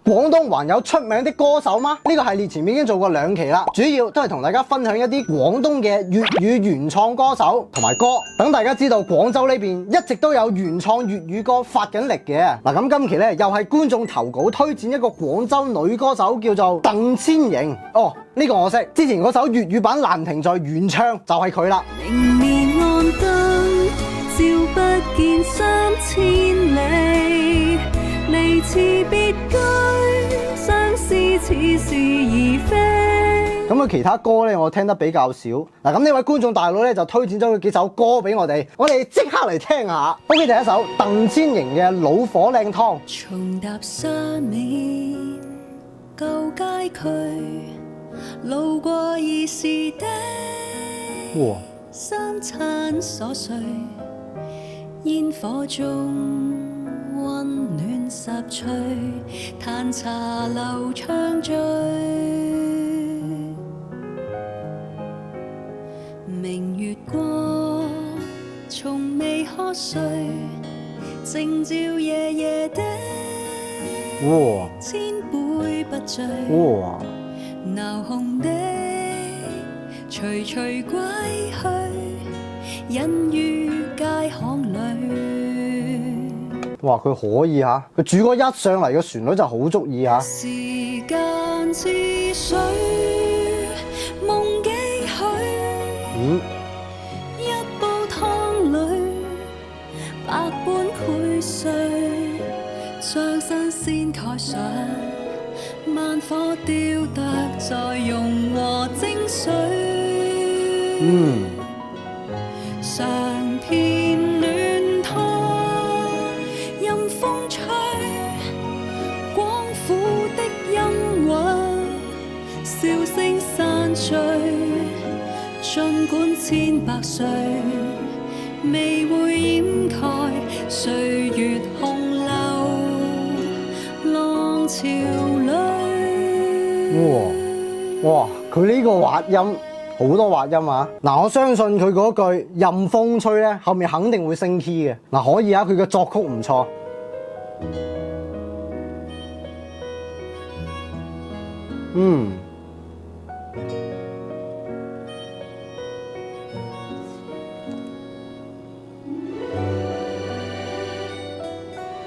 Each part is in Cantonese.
廣東還有出名的歌手嗎？呢個系列前面已經做過2期啦，主要都係同大家分享一啲廣東嘅粵語原創歌手同埋歌，等大家知道廣州呢邊一直都有原創粵語歌發緊力嘅。嗱，咁今期咧又係觀眾投稿推薦一個廣州女歌手叫做鄧千瑩。哦，呢個我識，之前嗰首粵語版《蘭亭序》原唱就係佢啦。明滅暗燈，照不見3000里，離辭別居，相思似是而非。咁佢其他歌咧，我聽得比較少。嗱，咁呢位觀眾大佬咧就推薦咗佢幾首歌俾我哋即刻嚟聽下。OK，第一首鄧千瑩嘅《老火靚湯》。重踏沙面舊街區，路過兒時的哇！三餐瑣碎，煙火中溫暖十趣，嘆茶樓暢醉。明月光，從未瞌睡，靜照夜夜的哇！千杯不醉。哇！鬧紅的徐徐歸去，隱於街巷裏。哇！佢可以嚇，佢主歌一上嚟嘅旋律就好足意嚇。時間似水，夢幾許？一煲湯裏，百般繪碎，將新鮮蓋上。慢火雕琢，再融和精髓。嘗遍暖湯，任風吹，廣府的音韻，笑聲散聚。儘管千百歲，未會掩蓋歲月洪流，浪潮裏。哇！佢呢個滑音好多滑音啊！嗱，我相信佢嗰句任風吹咧，後面肯定會升 key 嘅。嗱，可以啊，佢嘅作曲唔錯。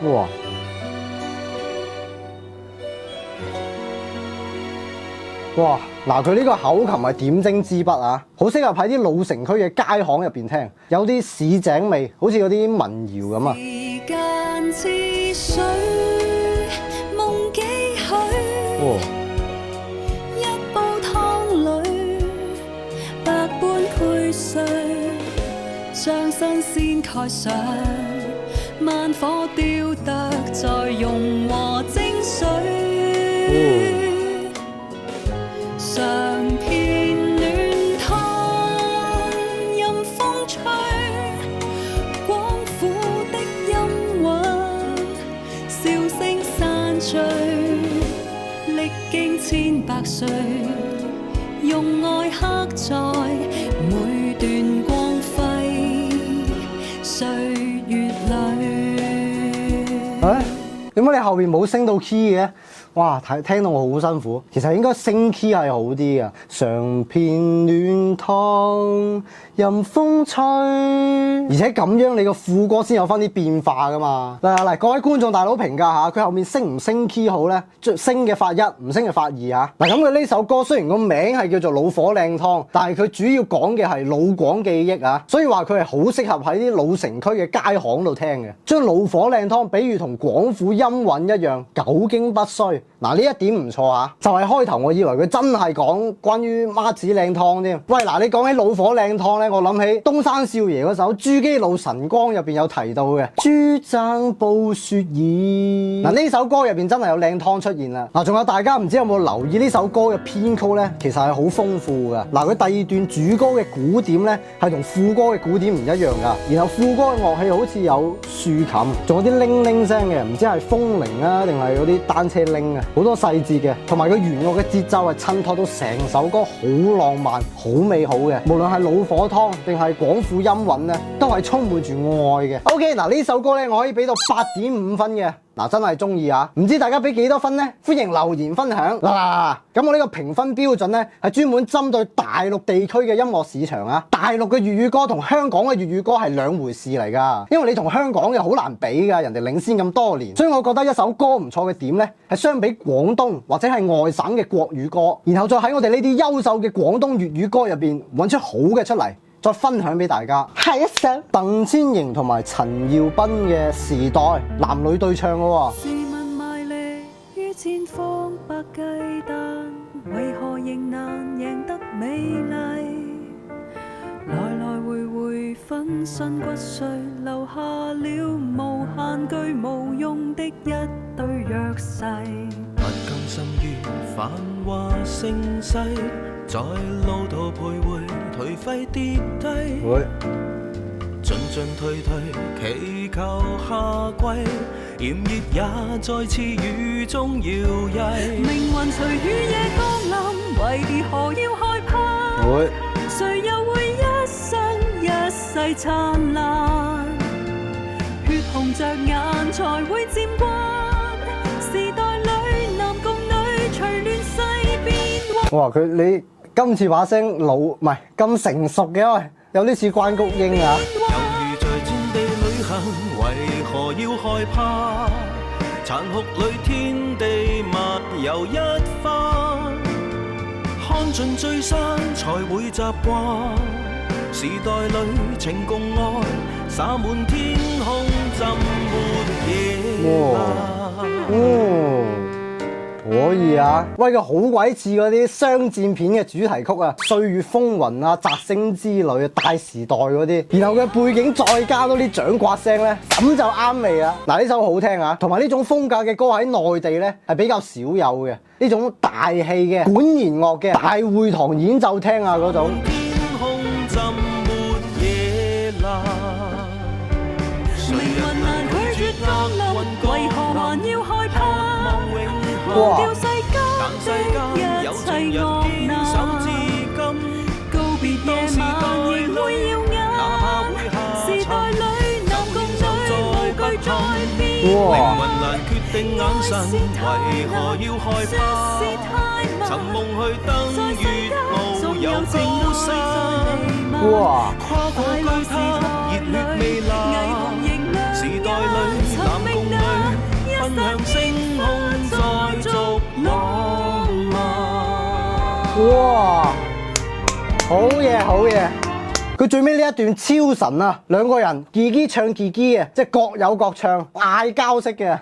哇！哇！嗱，佢呢個口琴係點睛之筆啊，好適合喺啲老城區嘅街巷入邊聽，有啲市井味，好似嗰啲民謠咁啊。時間似水，夢幾許？一煲湯裏，百般繪碎，將新鮮蓋上，慢火雕琢，再融和精髓。嘗遍暖湯，任風吹，廣府的音韻，笑聲散聚，歷經千百歲，用愛刻在每段光輝歲月裏。點解你後面冇升到 key 嘅？哇！聽到我好辛苦，其實應該升 key 係好啲嘅。嘗遍暖湯，任風吹，而且咁樣你個副歌先有翻啲變化噶嘛。嗱，各位觀眾大佬評價下，佢後面升唔升 key 好咧？升嘅發1，唔升嘅發2嚇。嗱，咁佢呢首歌雖然個名係叫做《老火靚湯》，但係佢主要講嘅係老廣記憶啊，所以話佢係好適合喺啲老城區嘅街巷度聽嘅。將老火靚湯比喻同廣府音韻一樣，久經不衰。嗱，呢一點唔錯啊，就係開頭我以為佢真係講關於媽子靚湯添。喂，嗱，你講起老火靚湯咧，我諗起東山少爺嗰首《珠璣路晨光》入邊有提到嘅珠罾布雪耳。嗱，呢首歌入邊真係有靚湯出現啦。嗱，仲有大家唔知有冇留意呢首歌嘅編曲咧，其實係好豐富噶。嗱，佢第2段主歌嘅鼓點咧係同副歌嘅鼓點唔一樣噶，然後副歌嘅樂器好似有豎琴，仲有啲鈴鈴聲嘅，唔知係風鈴啊定係嗰啲單車鈴啊。好多細節嘅，同埋佢弦樂嘅節奏係襯托到成首歌好浪漫、好美好嘅。無論係老火湯定係廣府音韻咧，都係充滿住愛嘅。OK， 嗱，呢首歌咧，我可以俾到8.5分嘅。嗱真係中意啊！唔知大家俾幾多分呢？歡迎留言分享嗱。咁我呢個評分標準呢，係專門針對大陸地區嘅音樂市場啊。大陸嘅粵語歌同香港嘅粵語歌係兩回事嚟㗎，因為你同香港嘅好難比㗎，人哋領先咁多年。所以我覺得一首歌唔錯嘅點呢，係相比廣東或者係外省嘅國語歌，然後再喺我哋呢啲優秀嘅廣東粵語歌入邊揾出好嘅出嚟，再分享俾大家。下一首鄧千瑩同埋陳耀斌嘅《時代》，男女對唱嘅喎。試問賣力於千方百計，但為何仍難贏得美麗？來來回回分身骨碎，留下了無限句無用的一堆弱勢。不甘心於繁華盛世，在路途徘徊，頹廢跌低。進進退退，祈求下季，炎熱也再次雨中搖曳。命運隨雨夜降臨，為何要害怕？誰又會一生一世燦爛？血紅着眼才會漸慣，時代裏男共女隨亂世變幻。哇！你今次把聲老唔係咁成熟嘅，喂，有啲似關菊英啊。猶如在戰地旅行，為何要害怕？殘酷裏天地物有一番，看盡聚散才會習慣。時代裏情共愛，灑滿天空，怎沒夜可以啊！喂，佢好鬼似嗰啲商戰片嘅主題曲啊，《歲月風雲》啊，《摘星之旅》啊，《大時代》嗰啲，然後佢背景再加多啲掌摑聲咧，咁就啱味啦！嗱，呢首好聽啊，同埋呢種風格嘅歌喺內地咧係比較少有嘅，呢種大氣嘅管弦樂嘅大會堂演奏廳啊嗰種。天空怎沒夜藍？命運難拒絕降臨，為何還要害怕？哇！掉世間的一切惡難，告別夜晚仍會耀眼。時代裏男共女無懼再變。命運難決定眼神，為何要害怕？尋夢去登月遨遊高山。哇！跨過巨塔，熱血未冷。時代裏男共女，奔向星空，再續浪漫。哇！好嘢，好嘢！佢最尾呢一段超神啊！兩個人自己唱自己嘅，即係各有各唱，嗌交式嘅。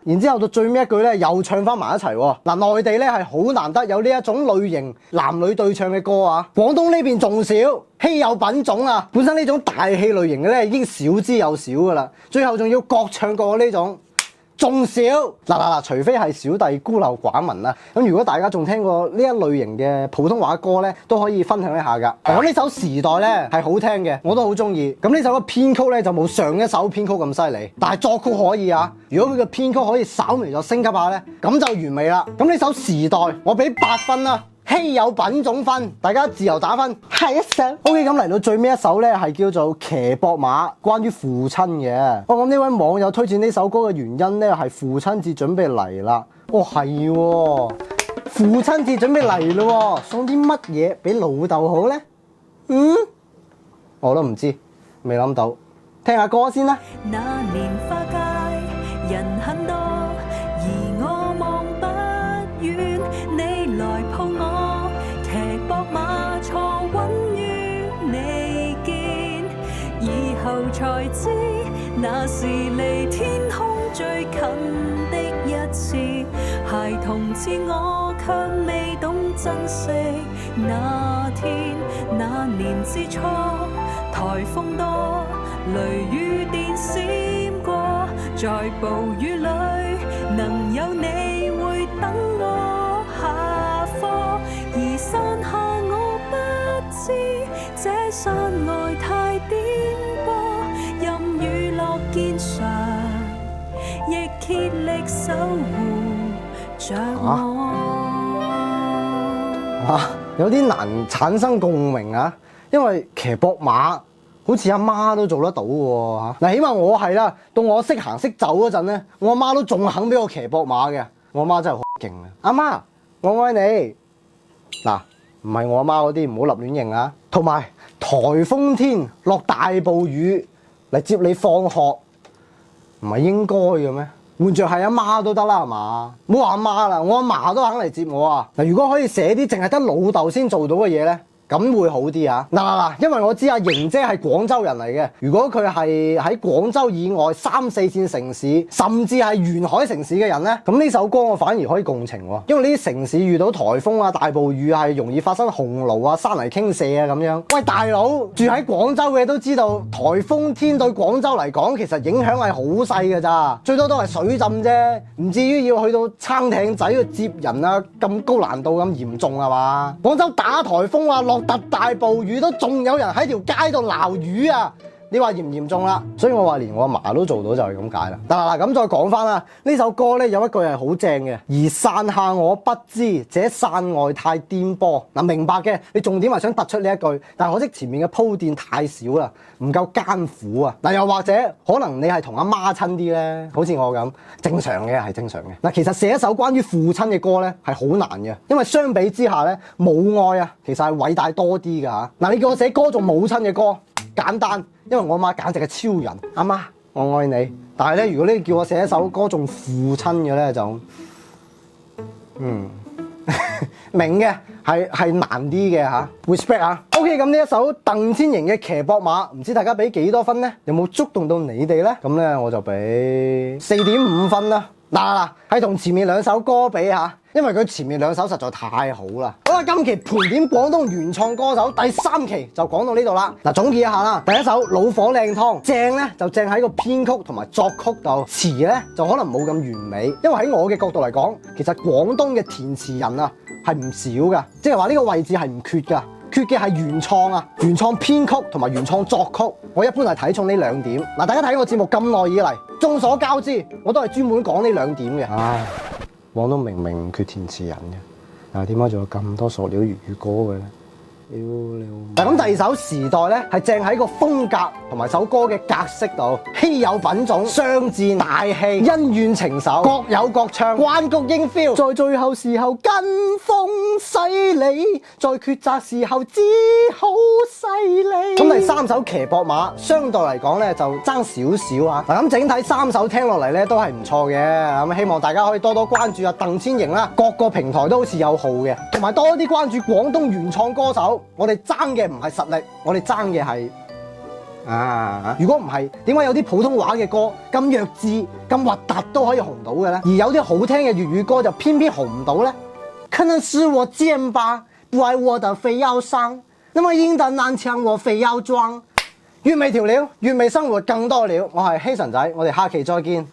然之後到最尾一句咧，又唱翻埋一齊喎。嗱，內地咧係好難得有呢一種類型男女對唱嘅歌啊。廣東呢邊仲少，稀有品種啊。本身呢種大戲類型嘅咧已經少之又少噶啦，最後仲要各唱各呢種。仲少嗱，除非係小弟孤陋寡聞啦。咁如果大家仲聽過呢一類型嘅普通話歌咧，都可以分享一下㗎。我呢首《時代》咧係好聽嘅，我都好中意。咁呢首嘅編曲咧就冇上一首編曲咁犀利，但係作曲可以啊。如果佢嘅編曲可以稍微再升級下咧，咁就完美啦。咁呢首《時代》我俾8分啦。稀有品種分，大家自由打分。下一首 OK， 咁嚟到最尾一首咧，係叫做騎膊馬，關於父親嘅。我諗呢位網友推薦呢首歌嘅原因咧，係父親節準備嚟啦。哦，係喎，父親節準備嚟咯，送啲乜嘢俾老豆好咧？我都唔知，未諗到。聽下歌先啦。那年花街人很多，而我望不遠，你來抱我，騎膊馬坐穩於你肩，以後才知那是離天空最近的一次，孩童似我卻未懂珍惜那天，那年之初颱風多，雷雨電閃過，在暴雨裏能有你會等我下課，而山下我不知這山外太顛簸，任雨落肩上，亦竭力守護着我。有啲難產生共鳴啊，因為騎膊馬好似阿媽都做得到喎嚇。嗱，起碼我係啦，到我識行識走嗰陣咧，我阿媽都仲肯俾我騎膊馬嘅。我阿媽真係好勁啊！阿媽，我愛你。嗱，唔係我阿媽嗰啲，唔好立亂認啊。同埋颱風天落大暴雨嚟接你放學，唔係應該嘅咩？換着係阿媽都得啦，係嘛？唔好話阿媽啦，我阿嫲都肯嚟接我啊！嗱，如果可以寫啲淨係得老豆先做到嘅嘢咧，咁會好啲啊！嗱，因為我知阿瑩姐係廣州人嚟嘅，如果佢係喺廣州以外3、4線城市，甚至係沿海城市嘅人咧，咁呢首歌我反而可以共情喎，因為呢啲城市遇到颱風啊、大暴雨係容易發生洪澇啊、山泥傾瀉啊咁樣。喂，大佬住喺廣州嘅都知道，颱風天對廣州嚟講其實影響係好細㗎咋，最多都係水浸啫，唔至於要去到撐艇仔去接人啊，咁高難度咁嚴重係嘛？廣州打颱風啊，落特大暴雨都仲有人喺條街度撈魚啊！你話嚴唔嚴重啦？所以我話連我阿嫲都做到就係咁解啦。嗱，咁再講翻啦，呢首歌咧有一句係好正嘅，而散下我不知，這散外太顛簸。嗱，明白嘅，你重點係想突出呢一句，但可惜前面嘅鋪墊太少啦，唔夠艱苦啊。嗱，又或者可能你係同阿媽親啲咧，好似我咁，正常嘅係正常嘅。嗱，其實寫一首關於父親嘅歌咧係好難嘅，因為相比之下咧，母愛啊其實係偉大多啲㗎嚇。嗱，你叫我寫歌做母親嘅歌，簡單。因為我阿媽簡直係超人，阿媽我愛你。但係咧，如果你叫我寫一首歌仲父親嘅咧，就明嘅係難啲嘅嚇。respect 啊。OK， 咁呢一首鄧千瑩嘅騎膊馬，唔知大家俾幾多分咧？有冇觸動到你哋咧？咁咧我就俾4.5分啦。嗱，係同前面兩首歌比嚇，因為佢前面兩首實在太好啦。好啦，今期盤點廣東原創歌手第3期就講到呢度啦。嗱，總結一下啦，第一首老火靚湯正咧就正喺個編曲同埋作曲度，詞咧就可能冇咁完美，因為喺我嘅角度嚟講，其實廣東嘅填詞人啊係唔少噶，即係話呢個位置係唔缺噶。缺嘅係原創啊，原創編曲同埋原創作曲，我一般係睇重呢兩點。嗱，大家睇我節目咁耐以嚟，眾所交知，我都係專門講呢兩點嘅。唉，廣東明明唔缺填詞人嘅，但係點解仲有咁多塑料粵語歌嘅咧？嗱，咁第二首時代咧，係正喺個風格同埋首歌嘅格式度，稀有品種，商戰大氣，恩怨情仇，各有各唱，關谷英 feel， 在最後時候跟風犀利，在抉擇時候只好犀利。咁第三首騎膊馬，相對嚟講咧就爭少少啊。嗱，咁整體3首聽落嚟咧都係唔錯嘅，咁希望大家可以多多關注阿鄧千瑩啦，各個平台都好似有號嘅，同埋多啲關注廣東原創歌手。我哋爭嘅唔係實力，我哋爭嘅係如果唔係，點解有啲普通話嘅歌咁弱智、咁核突都可以紅到嘅咧？而有啲好聽嘅粵語歌就偏偏紅唔到咧？可能是我賤吧，不愛我的非要傷，那麼硬的南牆我非要裝。粵味調料，粵味生活更多料。我係希神仔，我哋下期再見。